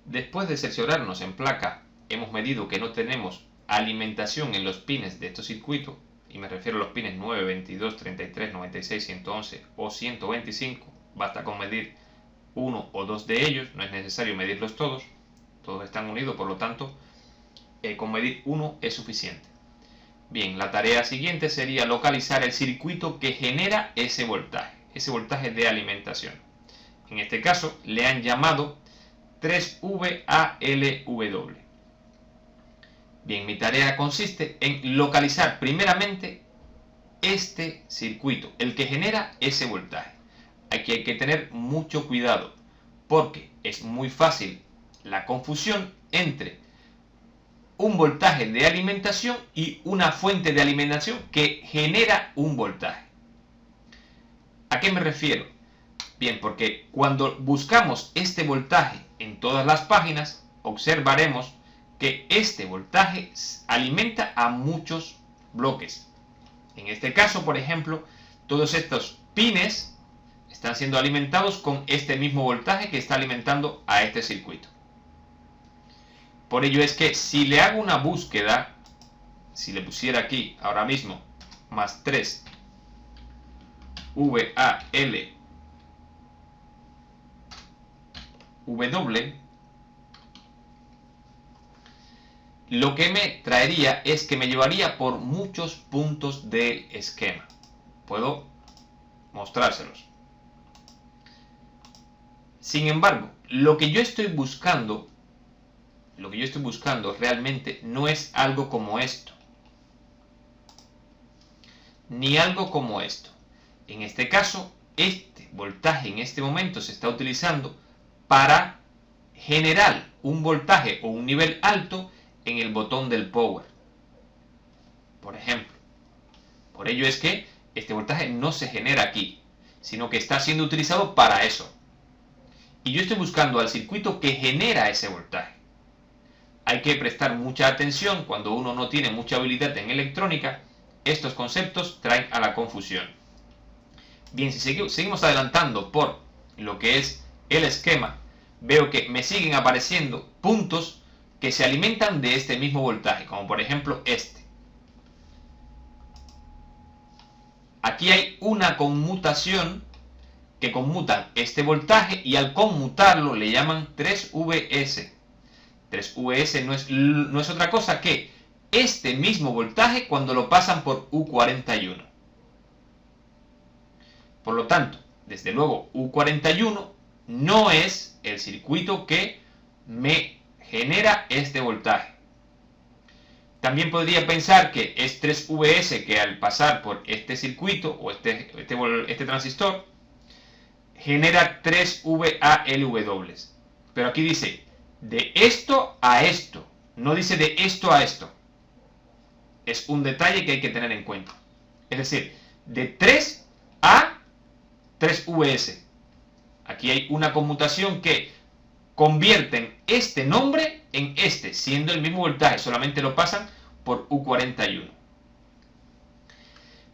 Después de cerciorarnos en placa, hemos medido que no tenemos alimentación en los pines de estos circuitos, y me refiero a los pines 9, 22, 33, 96, 111 o 125. Basta con medir uno o dos de ellos, no es necesario medirlos todos, todos están unidos, por lo tanto, con medir uno es suficiente. Bien, la tarea siguiente sería localizar el circuito que genera ese voltaje de alimentación. En este caso le han llamado 3VALW. Bien, mi tarea consiste en localizar primeramente este circuito, el que genera ese voltaje. Aquí hay que tener mucho cuidado, porque es muy fácil la confusión entre un voltaje de alimentación y una fuente de alimentación que genera un voltaje. ¿A qué me refiero? Bien, porque cuando buscamos este voltaje en todas las páginas, observaremos que este voltaje alimenta a muchos bloques. En este caso, por ejemplo, todos estos pines están siendo alimentados con este mismo voltaje que está alimentando a este circuito. Por ello es que si le hago una búsqueda, si le pusiera aquí ahora mismo más 3 VALW, lo que me traería es que me llevaría por muchos puntos del esquema. Puedo mostrárselos. Sin embargo, lo que yo estoy buscando realmente no es algo como esto, ni algo como esto. En este caso, este voltaje en este momento se está utilizando para generar un voltaje o un nivel alto en el botón del power, por ejemplo. Por ello es que este voltaje no se genera aquí, sino que está siendo utilizado para eso. Y yo estoy buscando al circuito que genera ese voltaje. Hay que prestar mucha atención cuando uno no tiene mucha habilidad en electrónica. Estos conceptos traen a la confusión. Bien, si seguimos adelantando por lo que es el esquema, veo que me siguen apareciendo puntos que se alimentan de este mismo voltaje, como por ejemplo este. Aquí hay una conmutación que conmutan este voltaje y al conmutarlo le llaman 3VS. 3VS no es otra cosa que este mismo voltaje cuando lo pasan por U41. Por lo tanto, desde luego U41 no es el circuito que me genera este voltaje. También podría pensar que es 3VS que al pasar por este circuito o este transistor genera 3VALW. Pero aquí dice de esto a esto, no dice de esto a esto. Es un detalle que hay que tener en cuenta. Es decir, de 3 a 3VS. Aquí hay una conmutación que convierten este nombre en este, siendo el mismo voltaje, solamente lo pasan por U41.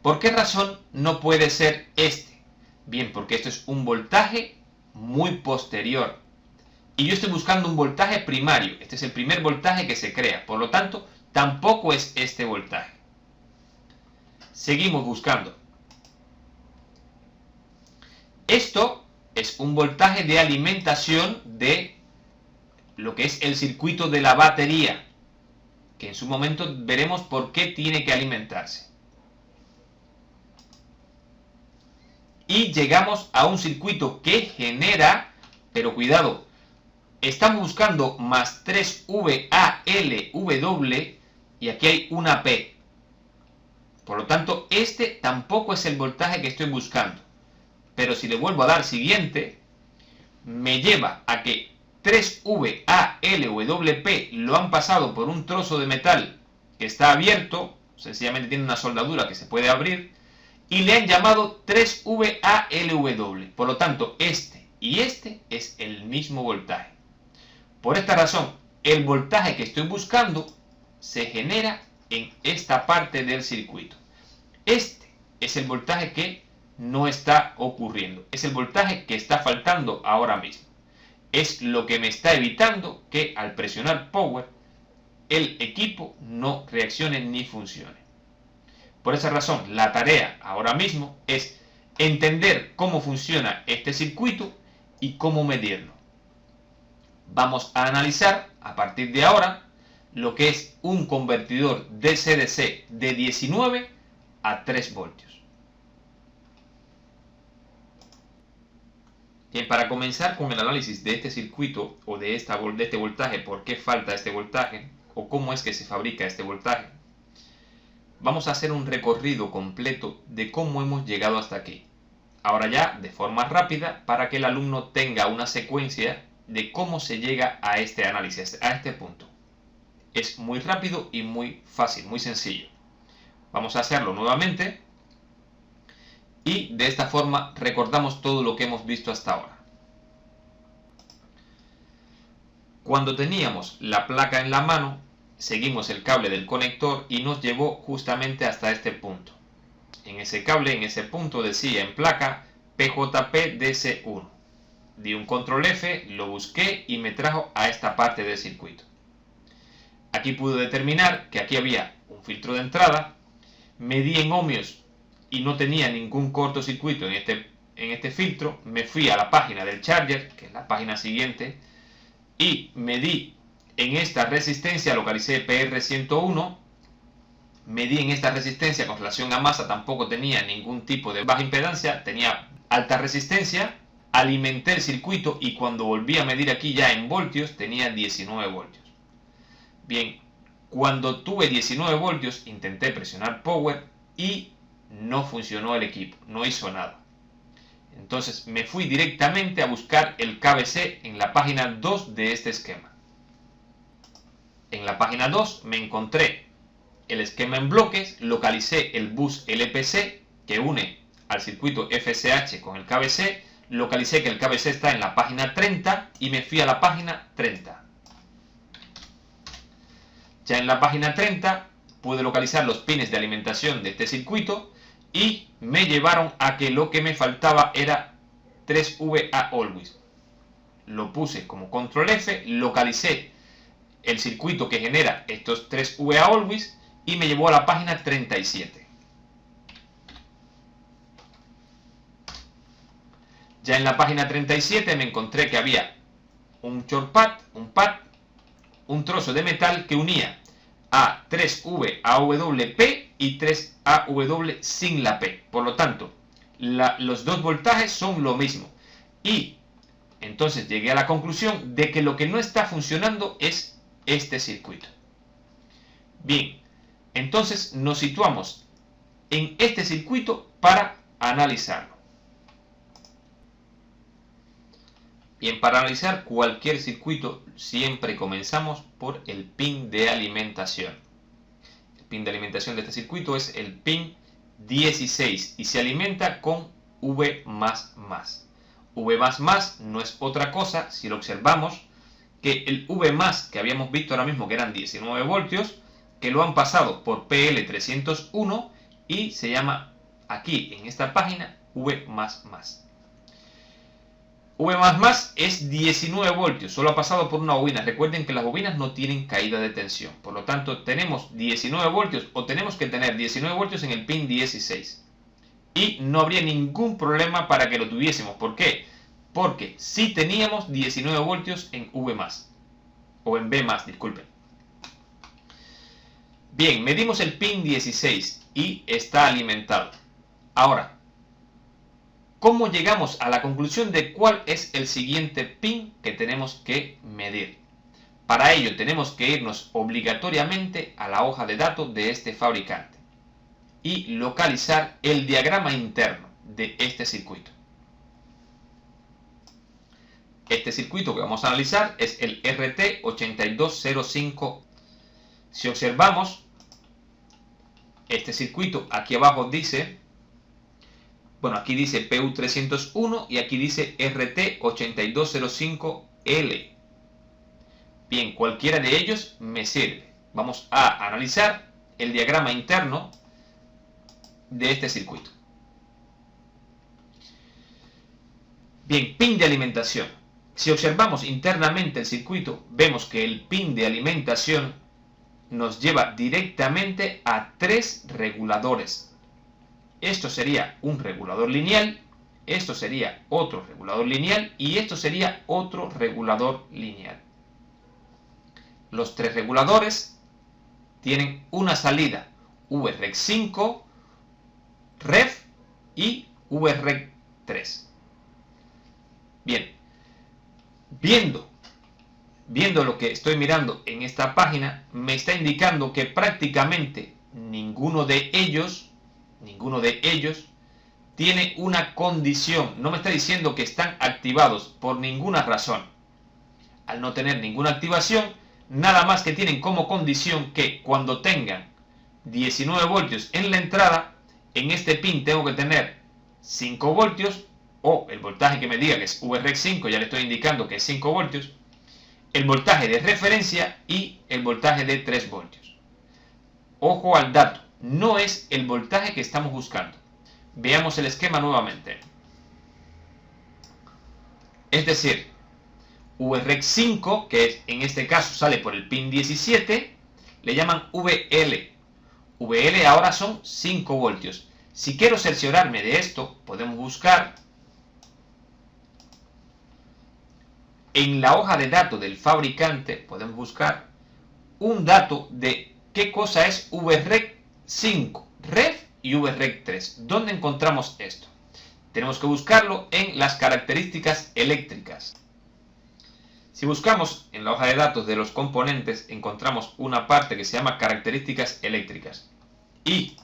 ¿Por qué razón no puede ser este? Bien, porque esto es un voltaje muy posterior. Y yo estoy buscando un voltaje primario. Este es el primer voltaje que se crea. Por lo tanto, tampoco es este voltaje. Seguimos buscando. Esto es un voltaje de alimentación de lo que es el circuito de la batería, que en su momento veremos por qué tiene que alimentarse. Y llegamos a un circuito que genera, pero cuidado, estamos buscando más 3VALW y aquí hay una P. Por lo tanto, este tampoco es el voltaje que estoy buscando. Pero si le vuelvo a dar siguiente, me lleva a que 3VALWP lo han pasado por un trozo de metal que está abierto, sencillamente tiene una soldadura que se puede abrir, y le han llamado 3VALW. Por lo tanto, este y este es el mismo voltaje. Por esta razón, el voltaje que estoy buscando se genera en esta parte del circuito. Este es el voltaje que no está ocurriendo. Es el voltaje que está faltando ahora mismo. es lo que me está evitando que al presionar power el equipo no reaccione ni funcione. Por esa razón, la tarea ahora mismo es entender cómo funciona este circuito y cómo medirlo. Vamos a analizar a partir de ahora lo que es un convertidor DC-DC de 19 a 3 voltios. Bien, para comenzar con el análisis de este circuito o de este voltaje, por qué falta este voltaje o cómo es que se fabrica este voltaje, vamos a hacer un recorrido completo de cómo hemos llegado hasta aquí. Ahora ya de forma rápida para que el alumno tenga una secuencia de cómo se llega a este análisis, a este punto. Es muy rápido y muy fácil, muy sencillo. Vamos a hacerlo nuevamente y de esta forma recordamos todo lo que hemos visto hasta ahora. Cuando teníamos la placa en la mano, seguimos el cable del conector y nos llevó justamente hasta este punto. En ese cable, en ese punto decía en placa PJP-DC1. Di un control F, lo busqué y me trajo a esta parte del circuito. Aquí pude determinar que aquí había un filtro de entrada, medí en ohmios y no tenía ningún cortocircuito en este filtro. Me fui a la página del charger, que es la página siguiente, y medí en esta resistencia, localicé PR101, medí en esta resistencia con relación a masa, tampoco tenía ningún tipo de baja impedancia, tenía alta resistencia, alimenté el circuito y cuando volví a medir aquí ya en voltios tenía 19 voltios. Bien, cuando tuve 19 voltios intenté presionar power y no funcionó el equipo, no hizo nada. Entonces me fui directamente a buscar el KBC en la página 2 de este esquema. En la página 2 me encontré el esquema en bloques, localicé el bus LPC que une al circuito FSH con el KBC, localicé que el KBC está en la página 30 y me fui a la página 30. Ya en la página 30 pude localizar los pines de alimentación de este circuito y me llevaron a que lo que me faltaba era 3VA always. Lo puse como control F, localicé el circuito que genera estos 3VA always y me llevó a la página 37. Ya en la página 37 me encontré que había un short pad, un trozo de metal que unía a 3VAWP y 3AW sin la P. Por lo tanto, los dos voltajes son lo mismo. Y entonces llegué a la conclusión de que lo que no está funcionando es este circuito. Bien, entonces nos situamos en este circuito para analizarlo. Bien, para analizar cualquier circuito siempre comenzamos por el pin de alimentación. El pin de alimentación de este circuito es el pin 16 y se alimenta con V++. V++ no es otra cosa, si lo observamos, que el V+, que habíamos visto ahora mismo que eran 19 voltios, que lo han pasado por PL301 y se llama aquí en esta página V++. V++ es 19 voltios, solo ha pasado por una bobina. Recuerden que las bobinas no tienen caída de tensión. Por lo tanto, tenemos 19 voltios o tenemos que tener 19 voltios en el pin 16. Y no habría ningún problema para que lo tuviésemos. ¿Por qué? Porque sí teníamos 19 voltios en V+, o en B+, disculpen. Bien, medimos el pin 16 y está alimentado. Ahora, ¿cómo llegamos a la conclusión de cuál es el siguiente pin que tenemos que medir? Para ello tenemos que irnos obligatoriamente a la hoja de datos de este fabricante y localizar el diagrama interno de este circuito. Este circuito que vamos a analizar es el RT8205. Si observamos, este circuito aquí abajo dice, bueno, aquí dice PU301 y aquí dice RT8205L. Bien, cualquiera de ellos me sirve. Vamos a analizar el diagrama interno de este circuito. Bien, pin de alimentación. Si observamos internamente el circuito, vemos que el pin de alimentación nos lleva directamente a 3 reguladores. Esto sería un regulador lineal, esto sería otro regulador lineal y esto sería otro regulador lineal. Los 3 reguladores tienen una salida VREC5, REF y VREC3. Bien, viendo lo que estoy mirando en esta página, me está indicando que prácticamente ninguno de ellos tiene una condición. No me está diciendo que están activados por ninguna razón. Al no tener ninguna activación, nada más que tienen como condición que cuando tengan 19 voltios en la entrada, en este pin tengo que tener 5 voltios, o el voltaje que me diga que es VREC5, ya le estoy indicando que es 5 voltios, el voltaje de referencia y el voltaje de 3 voltios. Ojo al dato, no es el voltaje que estamos buscando. Veamos el esquema nuevamente. Es decir, VREC5, que en este caso sale por el pin 17, le llaman VL. VL ahora son 5 voltios. Si quiero cerciorarme de esto, podemos buscar en la hoja de datos del fabricante, podemos buscar un dato de qué cosa es VREC5, REF y VREC3. ¿Dónde encontramos esto? Tenemos que buscarlo en las características eléctricas. Si buscamos en la hoja de datos de los componentes, encontramos una parte que se llama características eléctricas. Y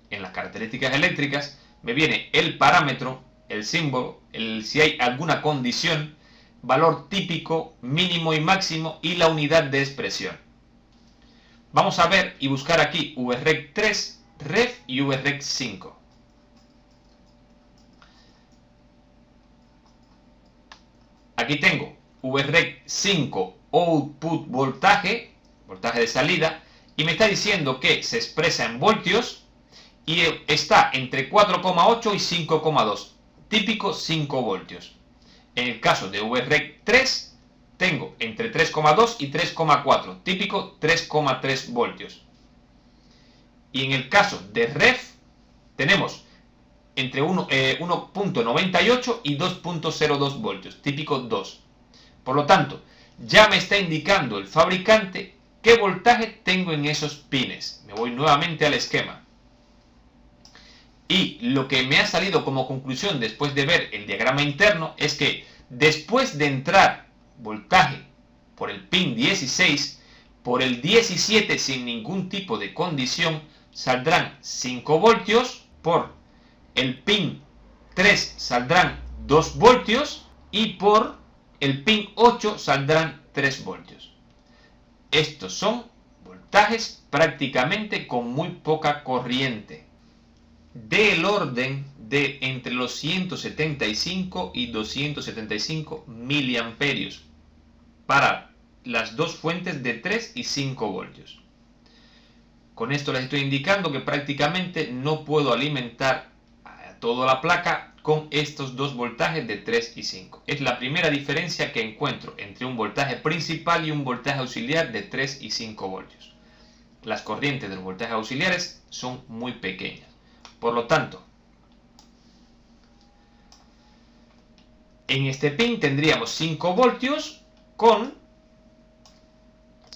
en las características eléctricas me viene el parámetro, el símbolo, si hay alguna condición, valor típico, mínimo y máximo y la unidad de expresión. Vamos a ver y buscar aquí VREC3, REF y VREC5. Aquí tengo VREC5 output voltaje, voltaje de salida, y me está diciendo que se expresa en voltios y está entre 4,8 y 5,2, típico 5 voltios. En el caso de VREC3 tengo entre 3,2 y 3,4, típico 3,3 voltios. Y en el caso de REF tenemos entre 1,98 y 2,02 voltios, típico 2. Por lo tanto, ya me está indicando el fabricante qué voltaje tengo en esos pines. Me voy nuevamente al esquema. Y lo que me ha salido como conclusión después de ver el diagrama interno es que después de entrar voltaje por el pin 16, por el 17 sin ningún tipo de condición saldrán 5 voltios, por el pin 3 saldrán 2 voltios y por el pin 8 saldrán 3 voltios. Estos son voltajes prácticamente con muy poca corriente, del orden de entre los 175 y 275 miliamperios para las dos fuentes de 3 y 5 voltios. Con esto les estoy indicando que prácticamente no puedo alimentar a toda la placa con estos dos voltajes de 3 y 5. Es la primera diferencia que encuentro entre un voltaje principal y un voltaje auxiliar de 3 y 5 voltios. Las corrientes de los voltajes auxiliares son muy pequeñas. Por lo tanto, en este pin tendríamos 5 voltios con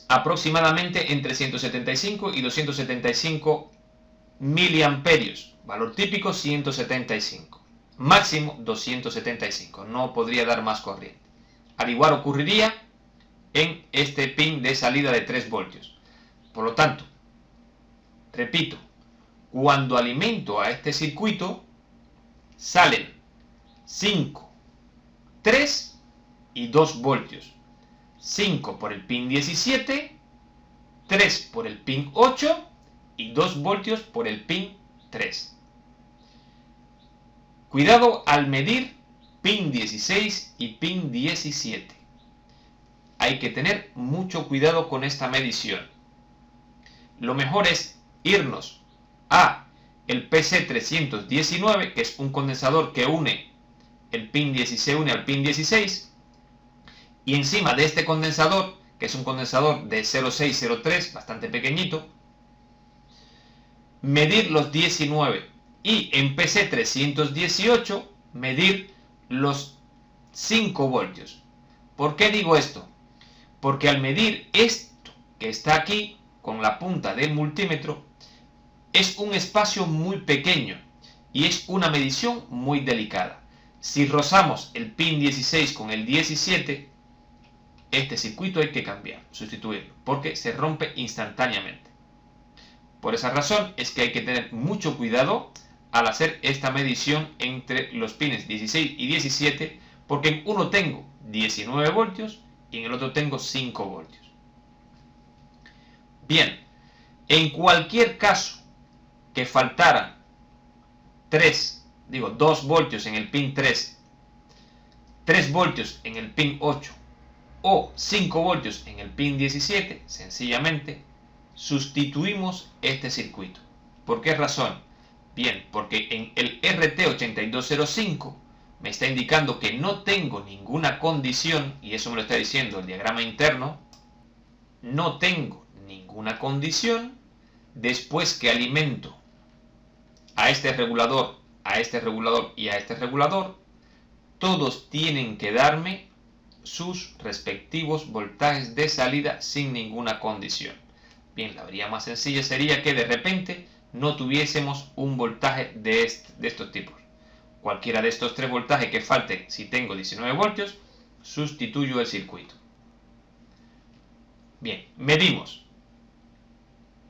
aproximadamente entre 175 y 275 miliamperios. Valor típico 175. Máximo 275. No podría dar más corriente. Al igual ocurriría en este pin de salida de 3 voltios. Por lo tanto, repito, cuando alimento a este circuito, salen 5, 3 y 2 voltios. 5 por el pin 17, 3 por el pin 8 y 2 voltios por el pin 3. Cuidado al medir pin 16 y pin 17. Hay que tener mucho cuidado con esta medición. Lo mejor es irnos a el PC319, que es un condensador que une el pin 16, une al pin 16, y encima de este condensador, que es un condensador de 0,603, bastante pequeñito, medir los 19 y en PC318 medir los 5 voltios. ¿Por qué digo esto? Porque al medir esto que está aquí con la punta del multímetro es un espacio muy pequeño y es una medición muy delicada. Si rozamos el pin 16 con el 17, este circuito hay que cambiar, sustituirlo, porque se rompe instantáneamente. Por esa razón es que hay que tener mucho cuidado al hacer esta medición entre los pines 16 y 17, porque en uno tengo 19 voltios y en el otro tengo 5 voltios. Bien, en cualquier caso que faltaran 2 voltios en el pin 3, 3 voltios en el pin 8 o 5 voltios en el pin 17, sencillamente sustituimos este circuito. ¿Por qué razón? Bien, porque en el RT8205 me está indicando que no tengo ninguna condición, y eso me lo está diciendo el diagrama interno, no tengo ninguna condición después que alimento a este regulador y a este regulador, todos tienen que darme sus respectivos voltajes de salida sin ninguna condición. Bien, la vía más sencilla sería que de repente no tuviésemos un voltaje de estos tipos. Cualquiera de estos 3 voltajes que falten, si tengo 19 voltios, sustituyo el circuito. Bien, medimos.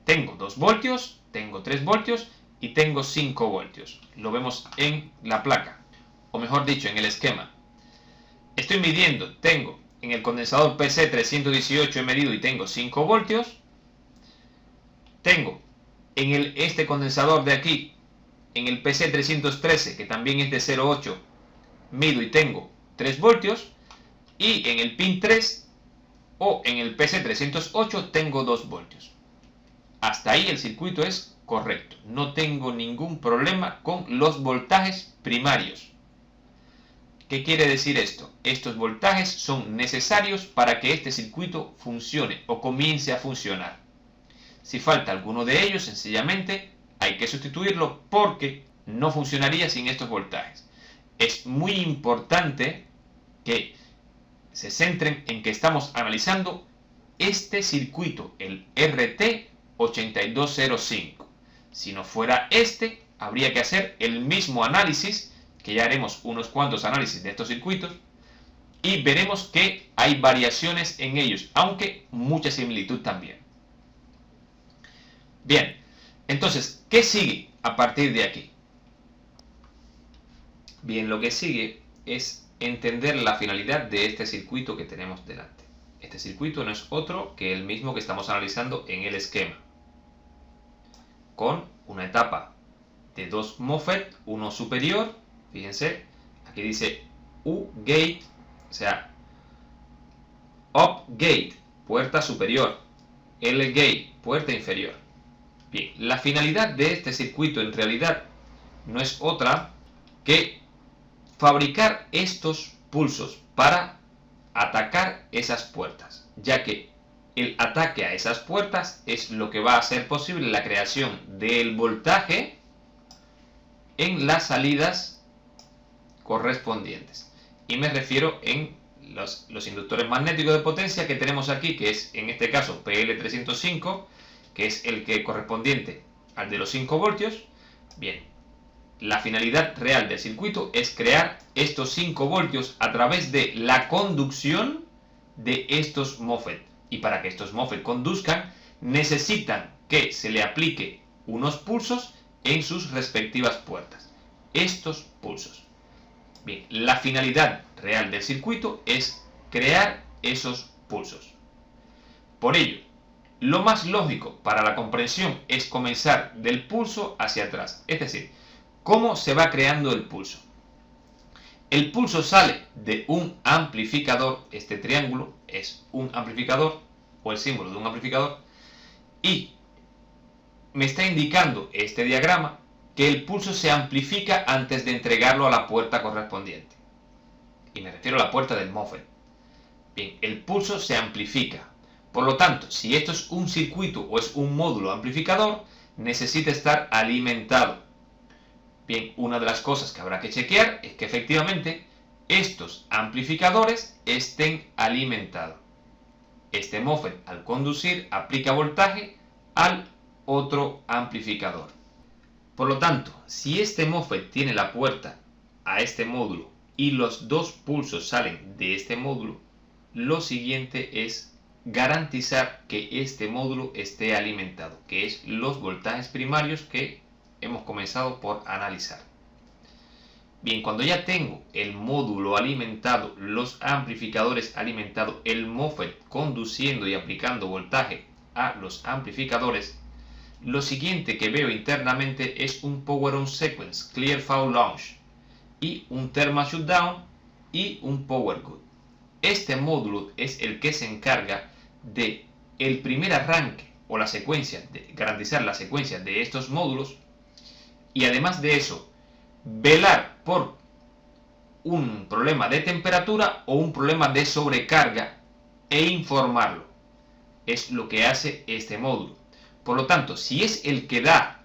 Tengo 2 voltios, tengo 3 voltios y tengo 5 voltios. Lo vemos en la placa, o mejor dicho, en el esquema. Estoy midiendo, tengo en el condensador PC318 he medido y tengo 5 voltios. Tengo en este condensador de aquí, en el PC313, que también es de 0,8, mido y tengo 3 voltios. Y en el pin 3 o en el PC308 tengo 2 voltios. Hasta ahí el circuito es correcto. No tengo ningún problema con los voltajes primarios. ¿Qué quiere decir esto? Estos voltajes son necesarios para que este circuito funcione o comience a funcionar. Si falta alguno de ellos, sencillamente hay que sustituirlo porque no funcionaría sin estos voltajes. Es muy importante que se centren en que estamos analizando este circuito, el RT8205. Si no fuera este, habría que hacer el mismo análisis, que ya haremos unos cuantos análisis de estos circuitos, y veremos que hay variaciones en ellos, aunque mucha similitud también. Bien, entonces, ¿qué sigue a partir de aquí? Bien, lo que sigue es entender la finalidad de este circuito que tenemos delante. Este circuito no es otro que el mismo que estamos analizando en el esquema, con una etapa de 2 MOSFET, uno superior, fíjense, aquí dice U gate, o sea, up gate, puerta superior, L gate, puerta inferior. Bien, la finalidad de este circuito en realidad no es otra que fabricar estos pulsos para atacar esas puertas, ya que el ataque a esas puertas es lo que va a hacer posible la creación del voltaje en las salidas correspondientes. Y me refiero en los inductores magnéticos de potencia que tenemos aquí, que es en este caso PL305, que es el que correspondiente al de los 5 voltios. Bien, la finalidad real del circuito es crear estos 5 voltios a través de la conducción de estos MOSFET. Y para que estos MOSFET conduzcan, necesitan que se le aplique unos pulsos en sus respectivas puertas. Estos pulsos. Bien, la finalidad real del circuito es crear esos pulsos. Por ello, lo más lógico para la comprensión es comenzar del pulso hacia atrás. Es decir, ¿cómo se va creando el pulso? El pulso sale de un amplificador. Este triángulo es un amplificador o el símbolo de un amplificador. Y me está indicando este diagrama que el pulso se amplifica antes de entregarlo a la puerta correspondiente. Y me refiero a la puerta del MOSFET. Bien, el pulso se amplifica. Por lo tanto, si esto es un circuito o es un módulo amplificador, necesita estar alimentado. Bien, una de las cosas que habrá que chequear es que efectivamente estos amplificadores estén alimentados. Este MOSFET, al conducir, aplica voltaje al otro amplificador. Por lo tanto, si este MOSFET tiene la puerta a este módulo y los dos pulsos salen de este módulo, lo siguiente es garantizar que este módulo esté alimentado, que es los voltajes primarios que hemos comenzado por analizar. Bien, cuando ya tengo el módulo alimentado, los amplificadores alimentados, el MOSFET conduciendo y aplicando voltaje a los amplificadores, lo siguiente que veo internamente es un Power On Sequence, Clear Fault Launch, y un Thermal Shutdown y un Power Good. Este módulo es el que se encarga de el primer arranque o la secuencia, de garantizar la secuencia de estos módulos, y además de eso, velar por un problema de temperatura o un problema de sobrecarga e informarlo. Es lo que hace este módulo. Por lo tanto, si es el que da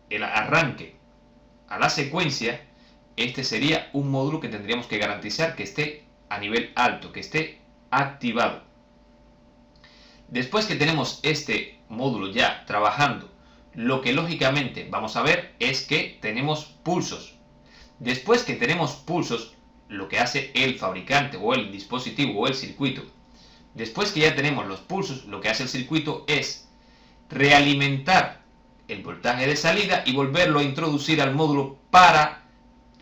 el arranque a la secuencia, este sería un módulo que tendríamos que garantizar que esté a nivel alto, que esté activado. Después que tenemos este módulo ya trabajando, lo que lógicamente vamos a ver es que tenemos pulsos. Después que tenemos pulsos, lo que hace el fabricante o el dispositivo o el circuito, después que ya tenemos los pulsos, lo que hace el circuito es realimentar el voltaje de salida y volverlo a introducir al módulo para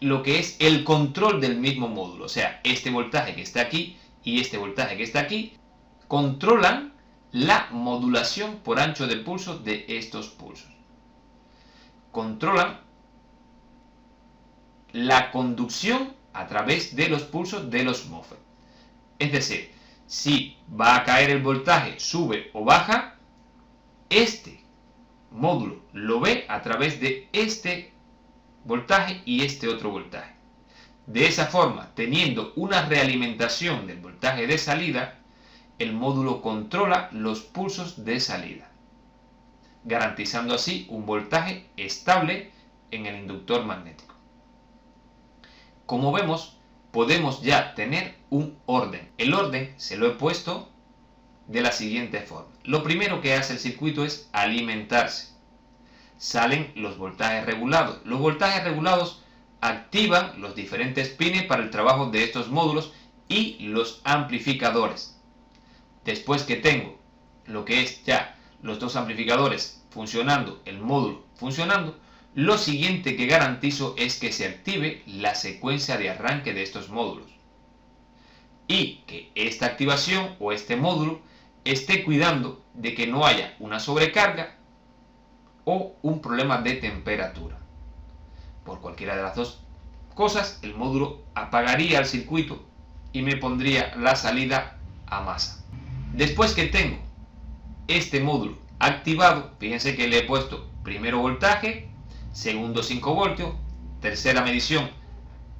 lo que es el control del mismo módulo. O sea, este voltaje que está aquí y este voltaje que está aquí controlan la modulación por ancho de pulso de estos pulsos. Controlan la conducción a través de los pulsos de los MOSFET. Es decir, si va a caer el voltaje, sube o baja, este módulo lo ve a través de este voltaje y este otro voltaje. De esa forma, teniendo una realimentación del voltaje de salida, el módulo controla los pulsos de salida, garantizando así un voltaje estable en el inductor magnético. Como vemos, podemos ya tener un orden. El orden se lo he puesto de la siguiente forma. Lo primero que hace el circuito es alimentarse. Salen los voltajes regulados. Los voltajes regulados activan los diferentes pines para el trabajo de estos módulos y los amplificadores. Después que tengo lo que es ya los dos amplificadores funcionando, el módulo funcionando, lo siguiente que garantizo es que se active la secuencia de arranque de estos módulos y que esta activación o este módulo esté cuidando de que no haya una sobrecarga o un problema de temperatura. Por cualquiera de las dos cosas, el módulo apagaría el circuito y me pondría la salida a masa. Después que tengo este módulo activado, fíjense que le he puesto primero voltaje, segundo 5 voltios, tercera medición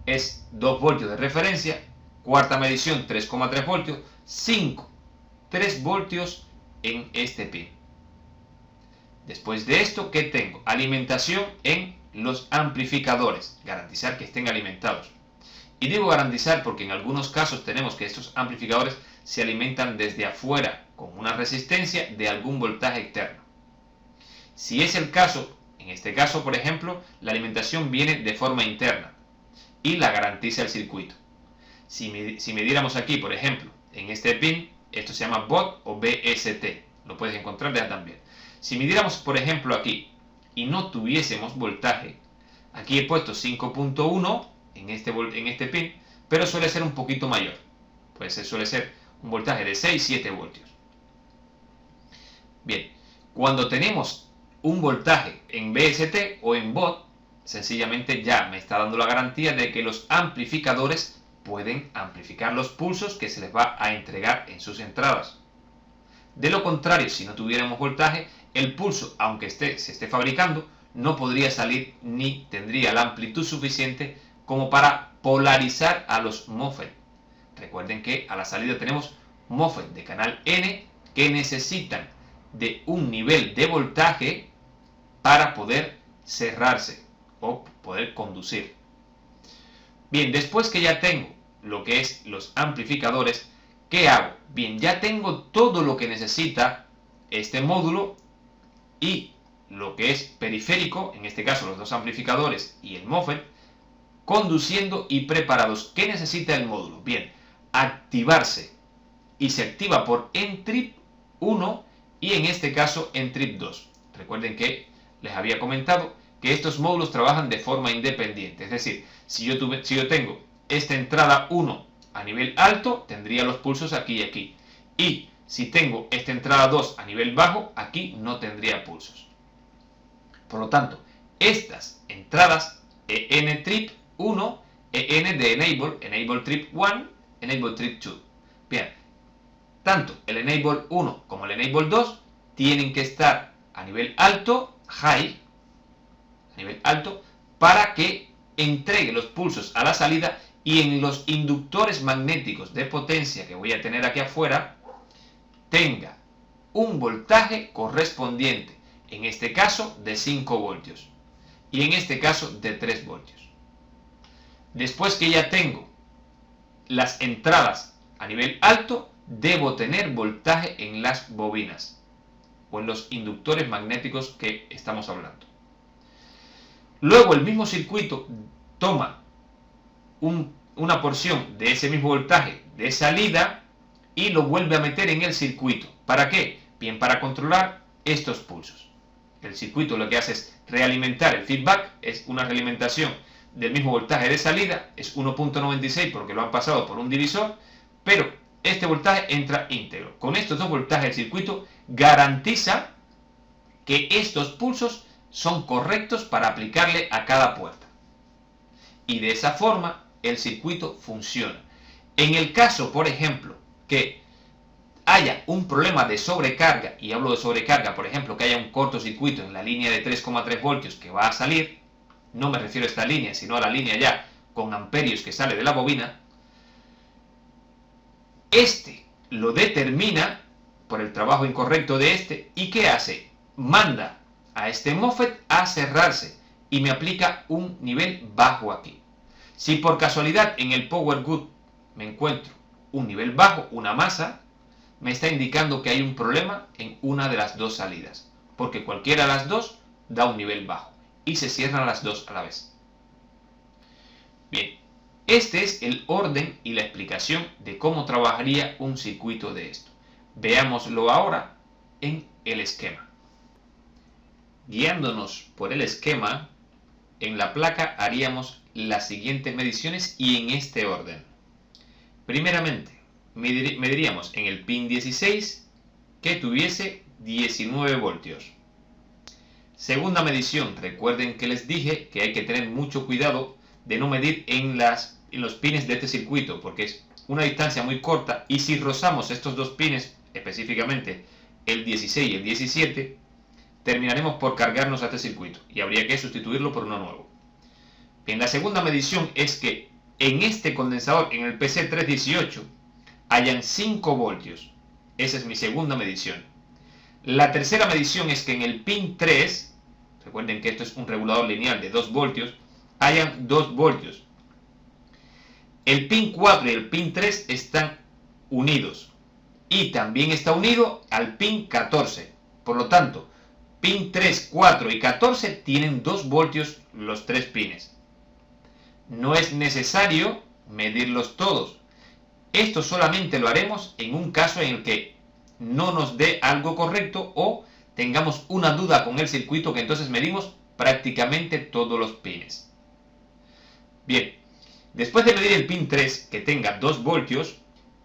es 2 voltios de referencia, cuarta medición 3,3 voltios, 3 voltios en este pin. Después de esto, ¿qué tengo? Alimentación en los amplificadores, garantizar que estén alimentados. Y digo garantizar porque en algunos casos tenemos que estos amplificadores se alimentan desde afuera con una resistencia de algún voltaje externo. Si es el caso, en este caso por ejemplo, la alimentación viene de forma interna y la garantiza el circuito. Si midiéramos aquí, por ejemplo, en este pin, esto se llama BOT o BST, lo puedes encontrar ya también. Si midiéramos, por ejemplo, aquí y no tuviésemos voltaje, aquí he puesto 5.1 en este pin, pero suele ser un poquito mayor. Pues suele ser un voltaje de 6-7 voltios. Bien, cuando tenemos un voltaje en BST o en BOT, sencillamente ya me está dando la garantía de que los amplificadores pueden amplificar los pulsos que se les va a entregar en sus entradas. De lo contrario, si no tuviéramos voltaje, el pulso, aunque se esté fabricando, no podría salir ni tendría la amplitud suficiente como para polarizar a los MOSFET. Recuerden que a la salida tenemos MOSFET de canal N que necesitan de un nivel de voltaje para poder cerrarse o poder conducir. Bien, después que ya tengo lo que es los amplificadores, ¿qué hago? Bien, ya tengo todo lo que necesita este módulo y lo que es periférico, en este caso los dos amplificadores y el MOSFET, conduciendo y preparados. ¿Qué necesita el módulo? Bien, activarse, y se activa por N-trip 1 y en este caso N-trip 2. Recuerden que les había comentado que estos módulos trabajan de forma independiente, es decir, si yo tengo esta entrada 1 a nivel alto, tendría los pulsos aquí y aquí, y si tengo esta entrada 2 a nivel bajo, aquí no tendría pulsos. Por lo tanto, estas entradas EN-trip 1, EN de Enable trip 1, Enable trip 2. Bien, tanto el Enable 1 como el Enable 2 tienen que estar a nivel alto, high, a nivel alto, para que entregue los pulsos a la salida y en los inductores magnéticos de potencia que voy a tener aquí afuera tenga un voltaje correspondiente, en este caso de 5 voltios y en este caso de 3 voltios. Después que ya tengo las entradas a nivel alto, debo tener voltaje en las bobinas o en los inductores magnéticos que estamos hablando. Luego el mismo circuito toma una porción de ese mismo voltaje de salida y lo vuelve a meter en el circuito. ¿Para qué? Bien, para controlar estos pulsos. El circuito lo que hace es realimentar el feedback, es una realimentación del mismo voltaje de salida, es 1.96 porque lo han pasado por un divisor, pero este voltaje entra íntegro. Con estos dos voltajes el circuito garantiza que estos pulsos son correctos para aplicarle a cada puerta. Y de esa forma el circuito funciona. En el caso, por ejemplo, que haya un problema de sobrecarga, y hablo de sobrecarga, por ejemplo, que haya un cortocircuito en la línea de 3,3 voltios que va a salir, no me refiero a esta línea, sino a la línea ya con amperios que sale de la bobina, este lo determina por el trabajo incorrecto de este, ¿y qué hace? Manda a este MOSFET a cerrarse y me aplica un nivel bajo aquí. Si por casualidad en el Power Good me encuentro un nivel bajo, una masa, me está indicando que hay un problema en una de las dos salidas, porque cualquiera de las dos da un nivel bajo y se cierran las dos a la vez. Bien, este es el orden y la explicación de cómo trabajaría un circuito de esto. Veámoslo ahora en el esquema. Guiándonos por el esquema, en la placa haríamos las siguientes mediciones y en este orden. Primeramente, mediríamos en el pin 16 que tuviese 19 voltios. Segunda medición, recuerden que les dije que hay que tener mucho cuidado de no medir en los pines de este circuito, porque es una distancia muy corta y si rozamos estos dos pines, específicamente el 16 y el 17, terminaremos por cargarnos a este circuito y habría que sustituirlo por uno nuevo. Bien, la segunda medición es que en este condensador, en el PC318, hayan 5 voltios. Esa es mi segunda medición. La tercera medición es que en el pin 3, recuerden que esto es un regulador lineal de 2 voltios, hayan 2 voltios. El pin 4 y el pin 3 están unidos y también está unido al pin 14. Por lo tanto, pin 3, 4 y 14 tienen 2 voltios los 3 pines. No es necesario medirlos todos. Esto solamente lo haremos en un caso en el que no nos dé algo correcto o tengamos una duda con el circuito, que entonces medimos prácticamente todos los pines. Bien, después de medir el pin 3 que tenga 2 voltios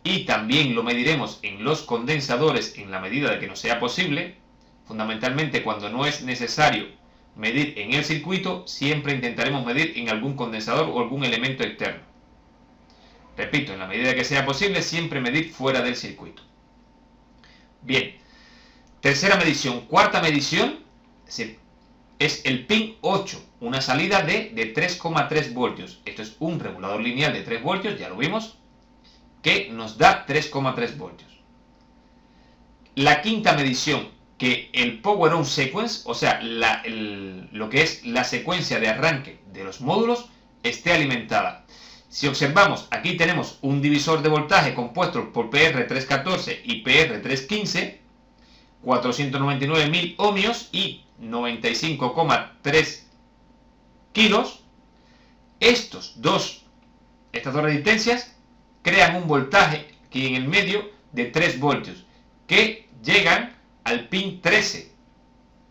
y también lo mediremos en los condensadores en la medida de que nos sea posible, fundamentalmente cuando no es necesario medir en el circuito, siempre intentaremos medir en algún condensador o algún elemento externo. Repito, en la medida que sea posible, siempre medir fuera del circuito. Bien, tercera medición. Cuarta medición es el pin 8, una salida de 3,3 voltios. Esto es un regulador lineal de 3 voltios, ya lo vimos. que nos da 3,3 voltios. La quinta medición, que el Power On Sequence, o sea, lo que es la secuencia de arranque de los módulos, esté alimentada. Si observamos, aquí tenemos un divisor de voltaje compuesto por PR314 y PR315, 499.000 ohmios y 95,3 kilos. Estas dos resistencias crean un voltaje aquí en el medio de 3 voltios que llegan al pin 13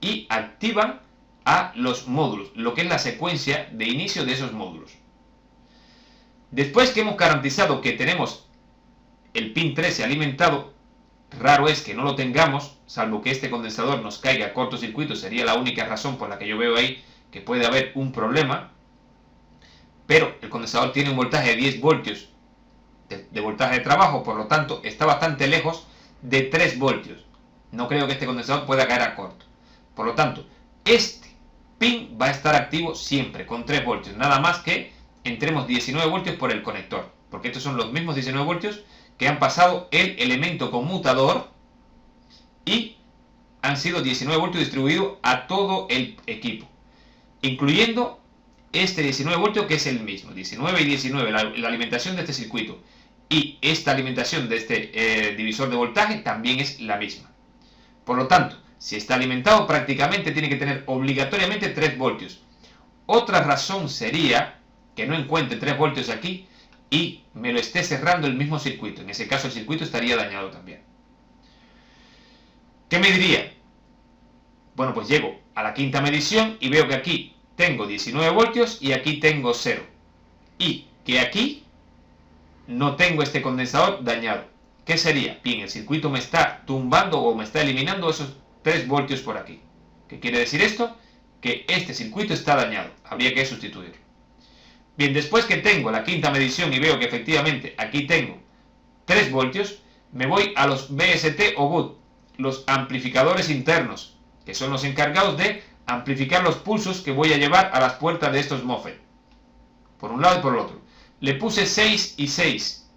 y activan a los módulos, lo que es la secuencia de inicio de esos módulos. Después que hemos garantizado que tenemos el pin 13 alimentado, raro es que no lo tengamos, salvo que este condensador nos caiga a cortocircuito, sería la única razón por la que yo veo ahí que puede haber un problema. Pero el condensador tiene un voltaje de 10 voltios de voltaje de trabajo, por lo tanto está bastante lejos de 3 voltios. No creo que este condensador pueda caer a corto. Por lo tanto, este pin va a estar activo siempre con 3 voltios, nada más que entremos 19 voltios por el conector, porque estos son los mismos 19 voltios que han pasado el elemento conmutador y han sido 19 voltios distribuidos a todo el equipo, incluyendo este 19 voltios que es el mismo, 19 y 19, la alimentación de este circuito, y esta alimentación de este divisor de voltaje también es la misma. Por lo tanto, si está alimentado, prácticamente tiene que tener obligatoriamente 3 voltios. Otra razón sería que no encuentre 3 voltios aquí y me lo esté cerrando el mismo circuito. En ese caso el circuito estaría dañado también. ¿Qué me diría? Bueno, pues llego a la quinta medición y veo que aquí tengo 19 voltios y aquí tengo 0. Y que aquí no tengo este condensador dañado. ¿Qué sería? Bien, el circuito me está tumbando o me está eliminando esos 3 voltios por aquí. ¿Qué quiere decir esto? Que este circuito está dañado. Habría que sustituirlo. Bien, después que tengo la quinta medición y veo que efectivamente aquí tengo 3 voltios, me voy a los VST o BUT, los amplificadores internos, que son los encargados de amplificar los pulsos que voy a llevar a las puertas de estos MOSFET. Por un lado y por el otro. Le puse 6 y 6.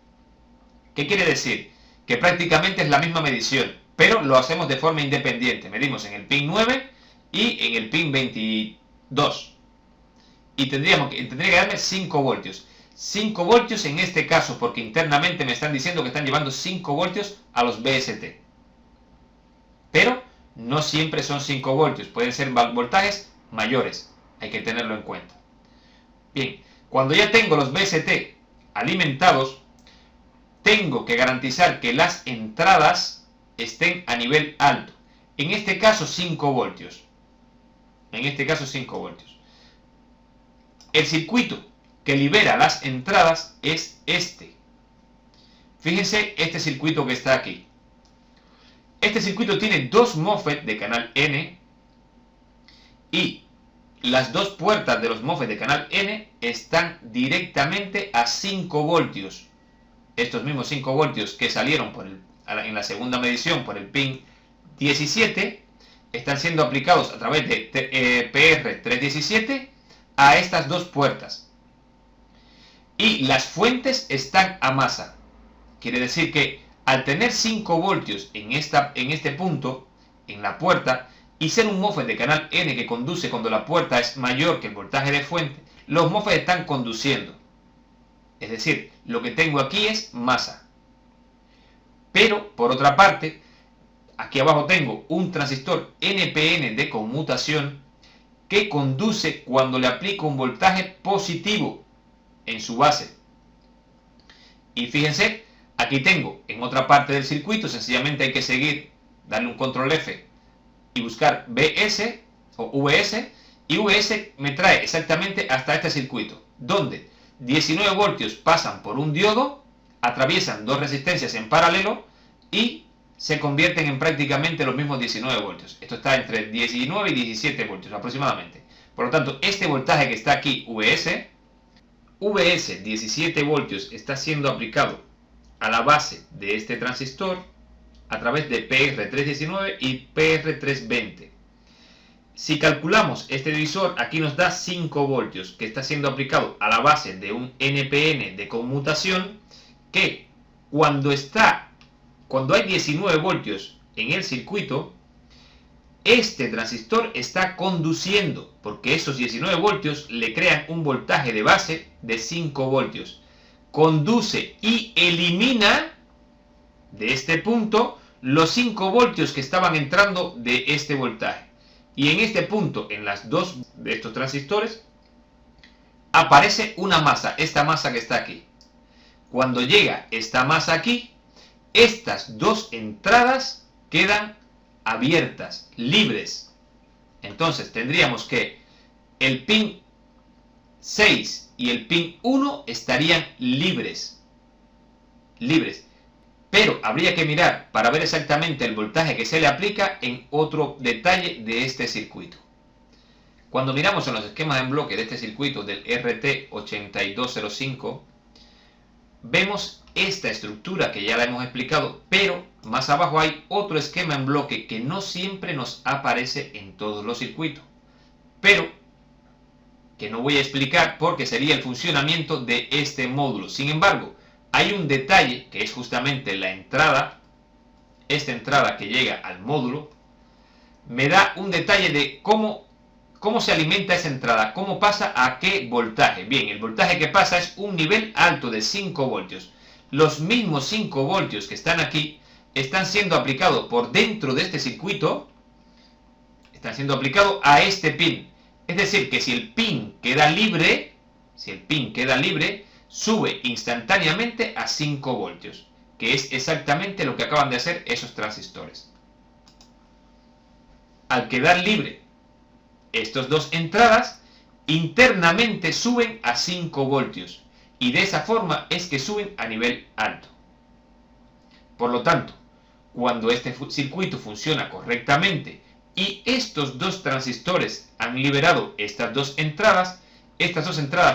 ¿Qué quiere decir? Que prácticamente es la misma medición, pero lo hacemos de forma independiente. Medimos en el pin 9 y en el pin 22. Y tendría que darme 5 voltios. 5 voltios en este caso, porque internamente me están diciendo que están llevando 5 voltios a los VST. Pero no siempre son 5 voltios, pueden ser voltajes mayores. Hay que tenerlo en cuenta. Bien, cuando ya tengo los VST alimentados, tengo que garantizar que las entradas estén a nivel alto. En este caso 5 voltios. En este caso 5 voltios. El circuito que libera las entradas es este. Fíjense este circuito que está aquí. Este circuito tiene 2 MOSFET de canal N y las 2 puertas de los MOSFET de canal N están directamente a 5 voltios. Estos mismos 5 voltios que salieron en la segunda medición por el pin 17 están siendo aplicados a través de PR317 a estas 2 puertas. Y las fuentes están a masa. Quiere decir que al tener 5 voltios en este punto, en la puerta, y ser un MOSFET de canal N que conduce cuando la puerta es mayor que el voltaje de fuente, los MOSFET están conduciendo. Es decir, lo que tengo aquí es masa. Pero, por otra parte, aquí abajo tengo un transistor NPN de conmutación que conduce cuando le aplico un voltaje positivo en su base. Y fíjense, aquí tengo en otra parte del circuito, sencillamente hay que seguir, darle un control F y buscar VS o VS, y VS me trae exactamente hasta este circuito, donde 19 voltios pasan por un diodo, atraviesan 2 resistencias en paralelo y se convierten en prácticamente los mismos 19 voltios. Esto está entre 19 y 17 voltios aproximadamente. Por lo tanto, este voltaje que está aquí, VS 17 voltios, está siendo aplicado a la base de este transistor a través de PR319 y PR320. Si calculamos este divisor, aquí nos da 5 voltios que está siendo aplicado a la base de un NPN de conmutación que cuando hay 19 voltios en el circuito, este transistor está conduciendo, porque esos 19 voltios le crean un voltaje de base de 5 voltios. Conduce y elimina de este punto los 5 voltios que estaban entrando de este voltaje. Y en este punto, en las dos de estos transistores, aparece una masa, esta masa que está aquí. Cuando llega esta masa aquí, estas dos entradas quedan abiertas, libres. Entonces tendríamos que el pin 6 y el pin 1 estarían libres. Pero habría que mirar para ver exactamente el voltaje que se le aplica en otro detalle de este circuito. Cuando miramos en los esquemas en bloque de este circuito del RT8205, vemos esta estructura que ya la hemos explicado, pero más abajo hay otro esquema en bloque que no siempre nos aparece en todos los circuitos, pero que no voy a explicar porque sería el funcionamiento de este módulo. Sin embargo, hay un detalle que es justamente la entrada, esta entrada que llega al módulo, me da un detalle de cómo se alimenta esa entrada, cómo pasa a qué voltaje. Bien, el voltaje que pasa es un nivel alto de 5 voltios. Los mismos 5 voltios que están aquí están siendo aplicados por dentro de este circuito, están siendo aplicados a este pin. Es decir, que si el pin queda libre, sube instantáneamente a 5 voltios, que es exactamente lo que acaban de hacer esos transistores. Al quedar libre estas dos entradas, internamente suben a 5 voltios, y de esa forma es que suben a nivel alto. Por lo tanto, cuando este circuito funciona correctamente y estos dos transistores han liberado estas dos entradas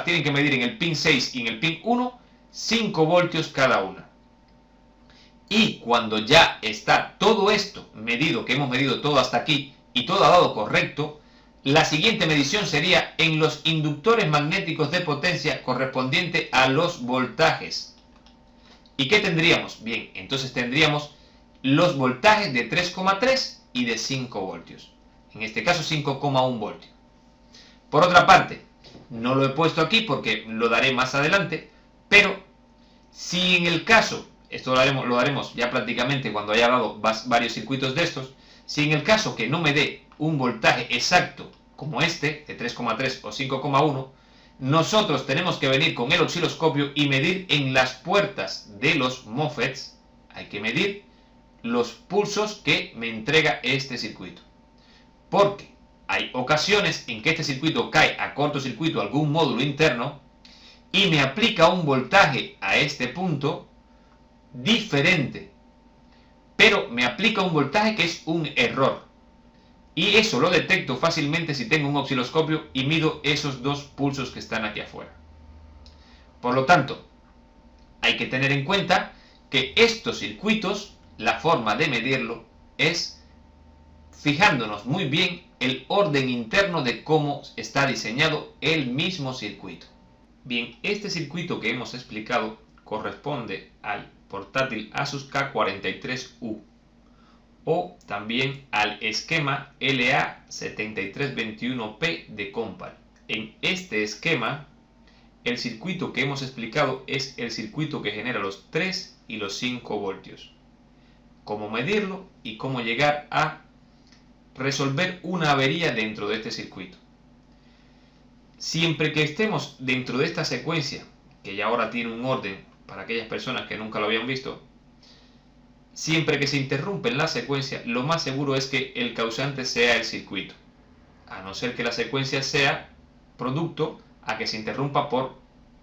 tienen que medir en el pin 6 y en el pin 1 5 voltios cada una. Y cuando ya está todo esto medido, que hemos medido todo hasta aquí y todo ha dado correcto, la siguiente medición sería en los inductores magnéticos de potencia correspondiente a los voltajes. ¿Y qué tendríamos? Bien, entonces tendríamos los voltajes de 3,3 y de 5 voltios. En este caso 5,1 voltios. Por otra parte, no lo he puesto aquí porque lo daré más adelante, pero si en el caso, esto lo daremos ya prácticamente cuando haya dado varios circuitos de estos, si en el caso que no me dé un voltaje exacto como este, de 3,3 o 5,1, nosotros tenemos que venir con el osciloscopio y medir en las puertas de los MOSFETs, hay que medir los pulsos que me entrega este circuito. Porque hay ocasiones en que este circuito cae a cortocircuito algún módulo interno y me aplica un voltaje a este punto diferente, pero me aplica un voltaje que es un error. Y eso lo detecto fácilmente si tengo un osciloscopio y mido esos dos pulsos que están aquí afuera. Por lo tanto, hay que tener en cuenta que estos circuitos, la forma de medirlo es fijándonos muy bien el orden interno de cómo está diseñado el mismo circuito. Bien, este circuito que hemos explicado corresponde al portátil Asus K43U o también al esquema LA7321P de Compal. En este esquema, el circuito que hemos explicado es el circuito que genera los 3 y los 5 voltios. Cómo medirlo y cómo llegar a resolver una avería dentro de este circuito. Siempre que estemos dentro de esta secuencia, que ya ahora tiene un orden para aquellas personas que nunca lo habían visto, siempre que se interrumpe en la secuencia, lo más seguro es que el causante sea el circuito, a no ser que la secuencia sea producto a que se interrumpa por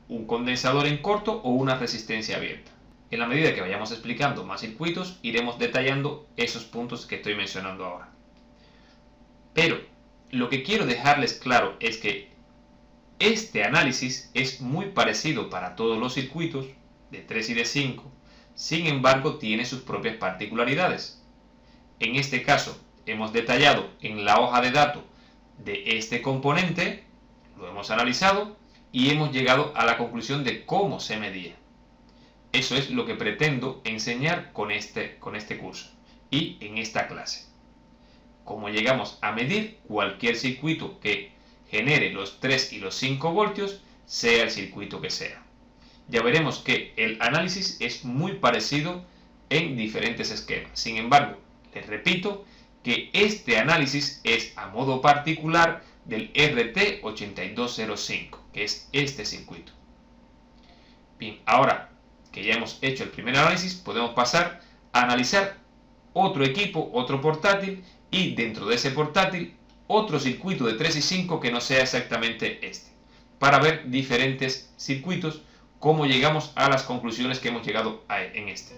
un condensador en corto o una resistencia abierta. En la medida que vayamos explicando más circuitos, iremos detallando esos puntos que estoy mencionando ahora. Pero lo que quiero dejarles claro es que este análisis es muy parecido para todos los circuitos de 3 y de 5, sin embargo tiene sus propias particularidades. En este caso hemos detallado en la hoja de datos de este componente, lo hemos analizado y hemos llegado a la conclusión de cómo se medía. Eso es lo que pretendo enseñar con este curso y en esta clase. Cómo llegamos a medir cualquier circuito que genere los 3 y los 5 voltios, sea el circuito que sea. Ya veremos que el análisis es muy parecido en diferentes esquemas. Sin embargo, les repito que este análisis es a modo particular del RT8205, que es este circuito. Bien, ahora que ya hemos hecho el primer análisis, podemos pasar a analizar otro equipo, otro portátil, y dentro de ese portátil otro circuito de 3 y 5 que no sea exactamente este, para ver diferentes circuitos, cómo llegamos a las conclusiones que hemos llegado en este.